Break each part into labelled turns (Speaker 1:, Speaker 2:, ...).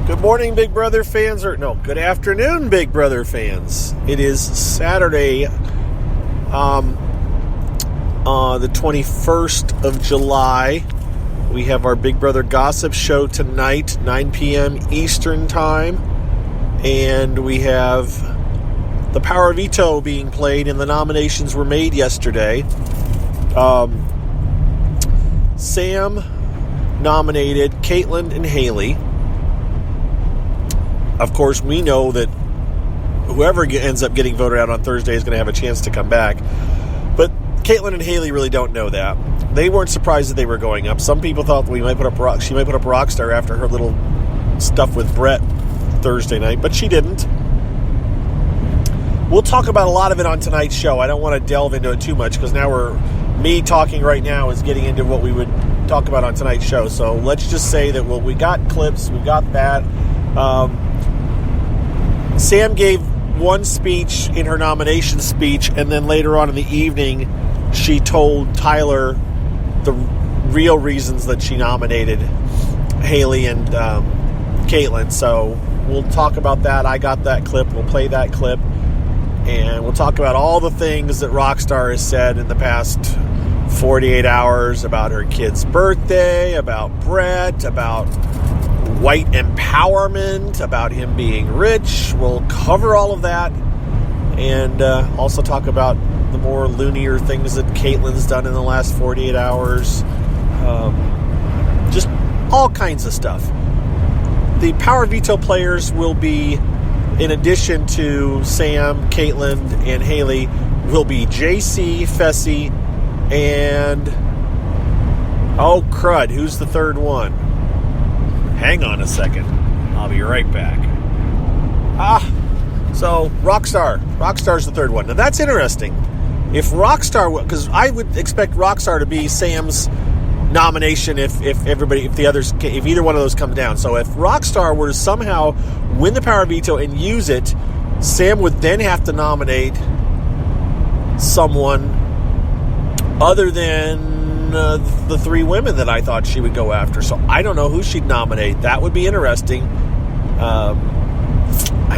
Speaker 1: Good morning, Big Brother fans, good afternoon, Big Brother fans. It is Saturday, the 21st of July. We have our Big Brother Gossip Show tonight, 9 p.m. Eastern Time. And we have the Power Veto being played, and the nominations were made yesterday. Sam nominated Kaitlyn and Haley. Of course, we know that whoever ends up getting voted out on Thursday is going to have a chance to come back. But Kaitlyn and Haley really don't know that. They weren't surprised that they were going up. Some people thought she might put up Rockstar after her little stuff with Brett Thursday night, but she didn't. We'll talk about a lot of it on tonight's show. I don't want to delve into it too much because me talking right now is getting into what we would talk about on tonight's show. So let's just say that we got clips, we got that. Sam gave one speech in her nomination speech, and then later on in the evening, she told Tyler the real reasons that she nominated Haley and Kaitlyn. So we'll talk about that. I got that clip. We'll play that clip. And we'll talk about all the things that Rockstar has said in the past 48 hours about her kid's birthday, about Brett, about white empowerment, about him being rich. We'll cover all of that. And also talk about the more loonier things that Kaitlyn's done in the last 48 hours. Just all kinds of stuff. The Power Veto players will be, in addition to Sam, Kaitlyn, and Haley, will be JC, Fessy, and oh crud, who's the third one? Hang on a second. I'll be right back. So Rockstar. Rockstar's the third one. Now that's interesting. If Rockstar, because I would expect Rockstar to be Sam's nomination if either one of those comes down. So if Rockstar were to somehow win the Power Veto and use it, Sam would then have to nominate someone other than the three women that I thought she would go after. So I don't know who she'd nominate. That would be interesting. I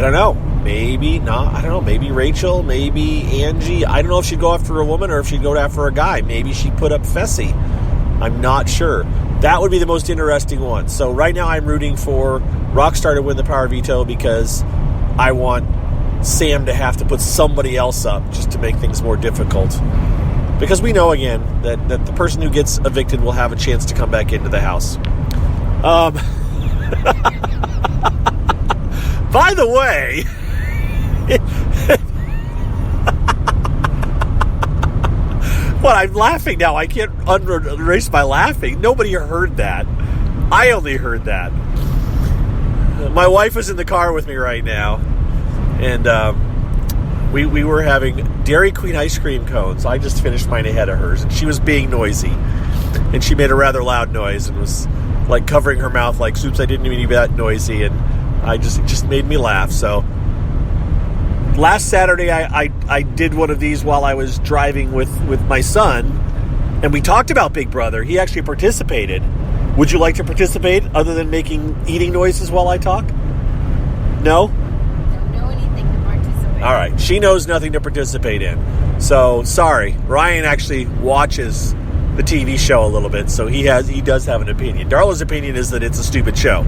Speaker 1: don't know. Maybe not. I don't know. Maybe Rachel. Maybe Angie. I don't know if she'd go after a woman or if she'd go after a guy. Maybe she'd put up Fessy. I'm not sure. That would be the most interesting one. So right now I'm rooting for Rockstar to win the Power Veto because I want Sam to have to put somebody else up just to make things more difficult. Because we know, again, that the person who gets evicted will have a chance to come back into the house. By the way, what, I'm laughing now. I can't erase my laughing. Nobody heard that. I only heard that. My wife is in the car with me right now, and we were having Dairy Queen ice cream cones. I just finished mine ahead of hers, and she was being noisy. And she made a rather loud noise and was like covering her mouth like, "Oops, I didn't mean to be that noisy." And it just made me laugh. So last Saturday, I did one of these while I was driving with my son, and we talked about Big Brother. He actually participated. Would you like to participate other than making eating noises while I talk? No? All right, she knows nothing to participate in. So, sorry. Ryan actually watches the TV show a little bit, so he does have an opinion. Darla's opinion is that it's a stupid show.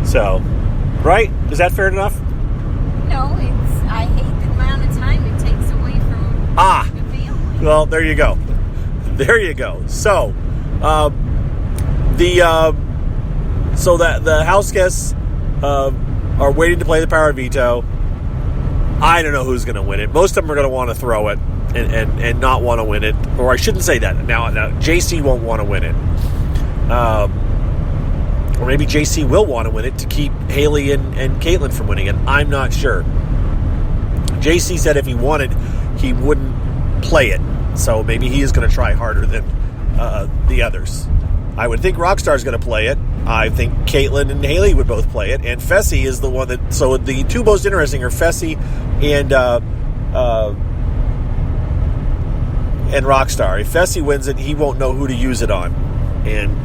Speaker 1: So, right? Is that fair enough?
Speaker 2: No, I hate the amount of time it takes away from the family.
Speaker 1: Well, there you go. There you go. So, the house guests are waiting to play the Power Veto. I don't know who's going to win it. Most of them are going to want to throw it and not want to win it. Or I shouldn't say that. Now JC won't want to win it. Or maybe JC will want to win it to keep Haley and Kaitlyn from winning it. I'm not sure. JC said if he wanted, he wouldn't play it. So maybe he is going to try harder than the others. I would think Rockstar's going to play it. I think Kaitlyn and Haley would both play it. And Fessy is the one that... So the two most interesting are Fessy and Rockstar. If Fessy wins it, he won't know who to use it on. And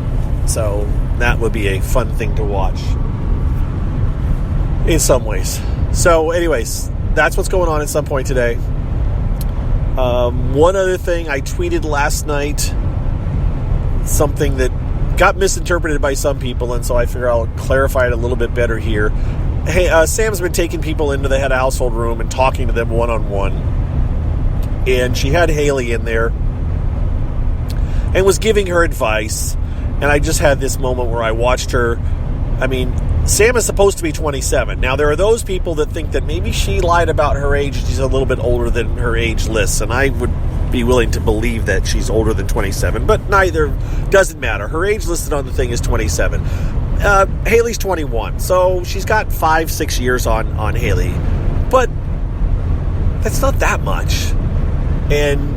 Speaker 1: so that would be a fun thing to watch. in some ways. So anyways, that's what's going on at some point today. One other thing, I tweeted last night something that got misinterpreted by some people, and so I figure I'll clarify it a little bit better here. Hey, Sam's been taking people into the head of household room and talking to them one-on-one, and she had Haley in there and was giving her advice, and I just had this moment where I watched her. I mean, Sam is supposed to be 27. Now, there are those people that think that maybe she lied about her age. She's a little bit older than her age lists, and I would be willing to believe that she's older than 27, but neither doesn't matter. Her age listed on the thing is 27. Haley's 21, so she's got 5-6 years on Haley, but that's not that much. And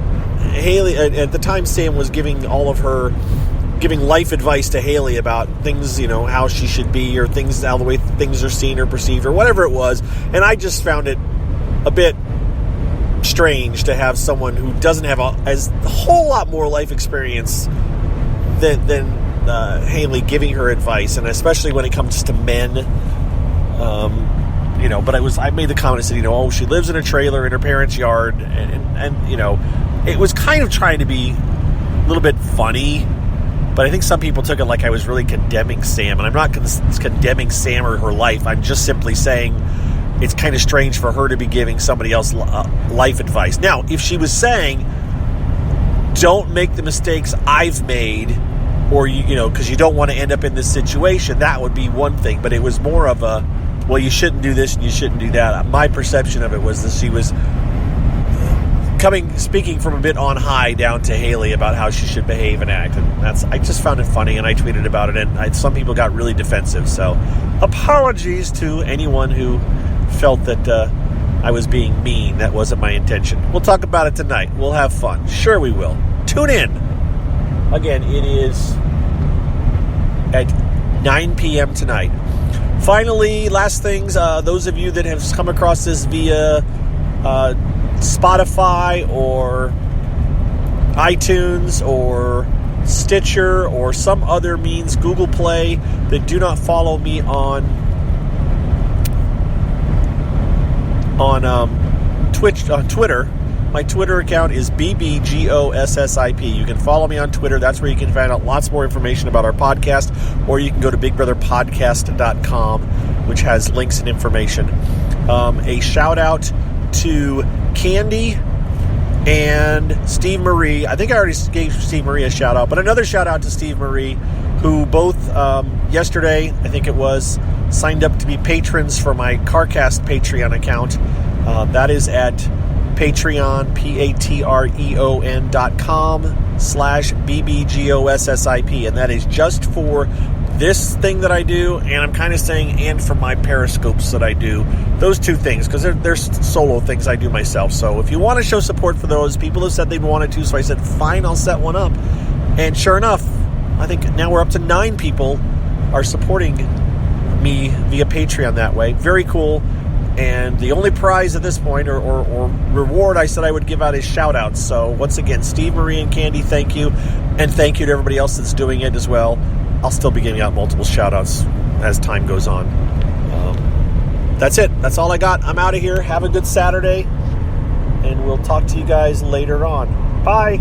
Speaker 1: Haley, at the time, Sam was giving life advice to Haley about things, how she should be, or things, how the way things are seen or perceived, or whatever it was. And I just found it a bit strange to have someone who doesn't have a whole lot more life experience than Haley giving her advice, and especially when it comes to men. But I made the comment and said, she lives in a trailer in her parents' yard, and it was kind of trying to be a little bit funny. But I think some people took it like I was really condemning Sam. And I'm not condemning Sam or her life. I'm just simply saying it's kind of strange for her to be giving somebody else life advice. Now, if she was saying, don't make the mistakes I've made, or, because you don't want to end up in this situation, that would be one thing. But it was more of a, well, you shouldn't do this and you shouldn't do that. My perception of it was that she was speaking from a bit on high down to Haley about how she should behave and act, and I just found it funny, and I tweeted about it, and some people got really defensive. So, apologies to anyone who felt that I was being mean. That wasn't my intention. We'll talk about it tonight. We'll have fun. Sure, we will. Tune in. Again, it is at 9 p.m. tonight. Finally, last things. Those of you that have come across this via Spotify or iTunes or Stitcher or some other means, Google Play, that do not follow me on Twitter. My Twitter account is BBGOSSIP. You can follow me on Twitter. That's where you can find out lots more information about our podcast, or you can go to BigBrotherPodcast.com, which has links and information. A shout out to Candy and Steve Marie. I think I already gave Steve Marie a shout out, but another shout out to Steve Marie, who both yesterday, I think it was, signed up to be patrons for my CarCast Patreon account. That is at Patreon, patreon.com/BBGOSSIP, and that is just for this thing that I do, and I'm kind of saying, and for my Periscopes that I do. Those two things, because they're solo things I do myself. So if you want to show support for those, people have said they wanted to, so I said, fine, I'll set one up. And sure enough, I think now we're up to 9 people are supporting me via Patreon that way. Very cool. And the only prize at this point, or reward I said I would give out, is shout-outs. So once again, Steve, Marie, and Candy, thank you. And thank you to everybody else that's doing it as well. I'll still be giving out multiple shout-outs as time goes on. That's it. That's all I got. I'm out of here. Have a good Saturday. And we'll talk to you guys later on. Bye.